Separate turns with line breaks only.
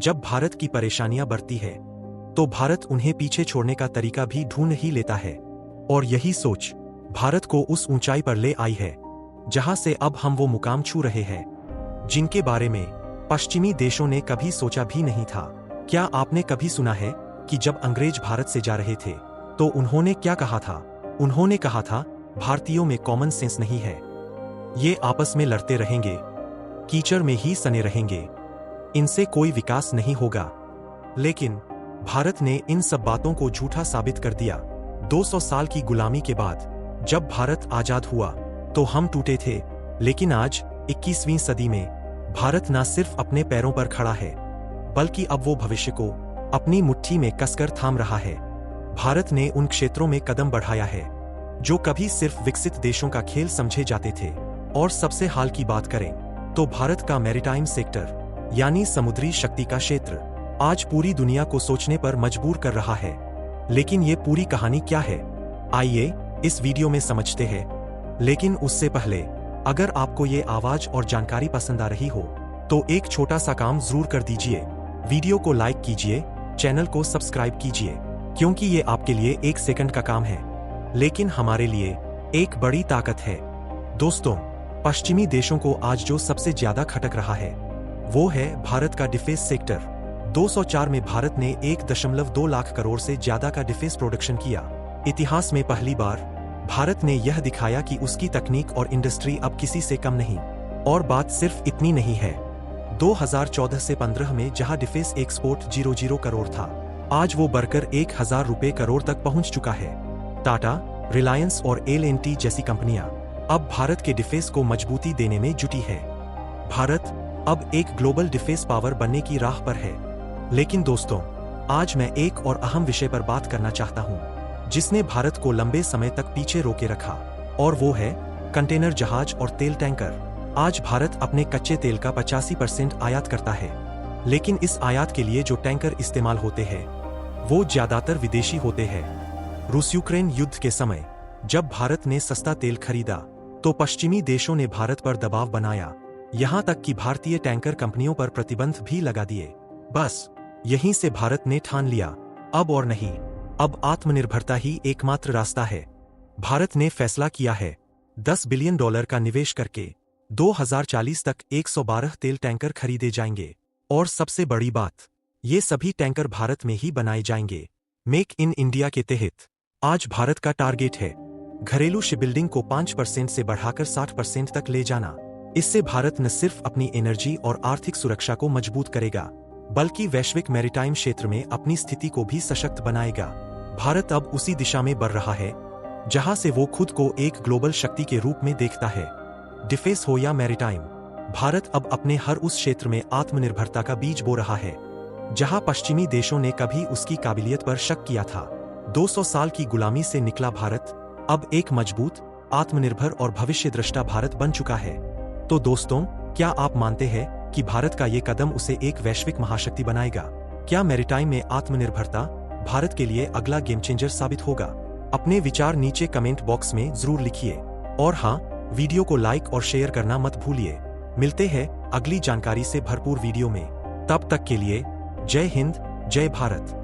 जब भारत की परेशानियां बढ़ती है तो भारत उन्हें पीछे छोड़ने का तरीका भी ढूंढ ही लेता है। और यही सोच भारत को उस ऊंचाई पर ले आई है जहां से अब हम वो मुकाम छू रहे हैं जिनके बारे में पश्चिमी देशों ने कभी सोचा भी नहीं था। क्या आपने कभी सुना है कि जब अंग्रेज भारत से जा रहे थे तो उन्होंने क्या कहा था? उन्होंने कहा था, भारतीयों में कॉमन सेंस नहीं है, ये आपस में लड़ते रहेंगे, कीचड़ में ही सने रहेंगे, इनसे कोई विकास नहीं होगा। लेकिन भारत ने इन सब बातों को झूठा साबित कर दिया। 200 साल की गुलामी के बाद जब भारत आजाद हुआ तो हम टूटे थे, लेकिन आज 21वीं सदी में भारत न सिर्फ अपने पैरों पर खड़ा है बल्कि अब वो भविष्य को अपनी मुट्ठी में कसकर थाम रहा है। भारत ने उन क्षेत्रों में कदम बढ़ाया है जो कभी सिर्फ विकसित देशों का खेल समझे जाते थे। और सबसे हाल की बात करें तो भारत का मैरीटाइम सेक्टर यानी समुद्री शक्ति का क्षेत्र आज पूरी दुनिया को सोचने पर मजबूर कर रहा है। लेकिन ये पूरी कहानी क्या है, आइए इस वीडियो में समझते हैं। लेकिन उससे पहले अगर आपको ये आवाज और जानकारी पसंद आ रही हो तो एक छोटा सा काम जरूर कर दीजिए, वीडियो को लाइक कीजिए, चैनल को सब्सक्राइब कीजिए, क्योंकि ये आपके लिए 1 सेकंड का काम है लेकिन हमारे लिए एक बड़ी ताकत है। दोस्तों, पश्चिमी देशों को आज जो सबसे ज्यादा खटक रहा है वो है भारत का डिफेंस सेक्टर। 2004 में भारत ने 1.2 लाख करोड़ से ज्यादा का डिफेंस प्रोडक्शन किया। इतिहास में पहली बार भारत ने यह दिखाया कि उसकी तकनीक और इंडस्ट्री अब किसी से कम नहीं। और बात सिर्फ इतनी नहीं है, 2014 से 15 में जहां डिफेंस एक्सपोर्ट 00 करोड़ था, आज वो बढ़कर 1000 रुपए करोड़ तक पहुंच चुका है। टाटा, रिलायंस और L&T जैसी कंपनियां अब भारत के डिफेंस को मजबूती देने में जुटी है। भारत अब एक ग्लोबल डिफेंस पावर बनने की राह पर है। लेकिन दोस्तों, आज मैं एक और अहम विषय पर बात करना चाहता हूं जिसने भारत को लंबे समय तक पीछे रोके रखा, और वो है कंटेनर जहाज और तेल टैंकर। आज भारत अपने कच्चे तेल का 85% आयात करता है, लेकिन इस आयात के लिए जो टैंकर इस्तेमाल होते हैं वो ज्यादातर विदेशी होते हैं। रूस यूक्रेन युद्ध के समय जब भारत ने सस्ता तेल खरीदा तो पश्चिमी देशों ने भारत पर दबाव बनाया, यहां तक कि भारतीय टैंकर कंपनियों पर प्रतिबंध भी लगा दिए। बस यहीं से भारत ने ठान लिया, अब और नहीं, अब आत्मनिर्भरता ही एकमात्र रास्ता है। भारत ने फैसला किया है $10 बिलियन का निवेश करके 2040 तक 112 तेल टैंकर खरीदे जाएंगे। और सबसे बड़ी बात, ये सभी टैंकर भारत में ही बनाए जाएंगे। मेक इन इंडिया के तहत आज भारत का टारगेट है घरेलू शिपबिल्डिंग को 5% से बढ़ाकर 60% तक ले जाना। इससे भारत न सिर्फ अपनी एनर्जी और आर्थिक सुरक्षा को मजबूत करेगा बल्कि वैश्विक मैरीटाइम क्षेत्र में अपनी स्थिति को भी सशक्त बनाएगा। भारत अब उसी दिशा में बढ़ रहा है जहां से वो खुद को एक ग्लोबल शक्ति के रूप में देखता है। डिफेंस हो या मैरीटाइम, भारत अब अपने हर उस क्षेत्र में आत्मनिर्भरता का बीज बो रहा है जहां पश्चिमी देशों ने कभी उसकी काबिलियत पर शक किया था। 200 साल की गुलामी से निकला भारत अब एक मजबूत, आत्मनिर्भर और भविष्य दृष्टा भारत बन चुका है। तो दोस्तों, क्या आप मानते हैं कि भारत का ये कदम उसे एक वैश्विक महाशक्ति बनाएगा? क्या मैरीटाइम में आत्मनिर्भरता भारत के लिए अगला गेम चेंजर साबित होगा? अपने विचार नीचे कमेंट बॉक्स में जरूर लिखिए। और हाँ, वीडियो को लाइक और शेयर करना मत भूलिए। मिलते हैं अगली जानकारी से भरपूर वीडियो में। तब तक के लिए जय हिंद, जय भारत।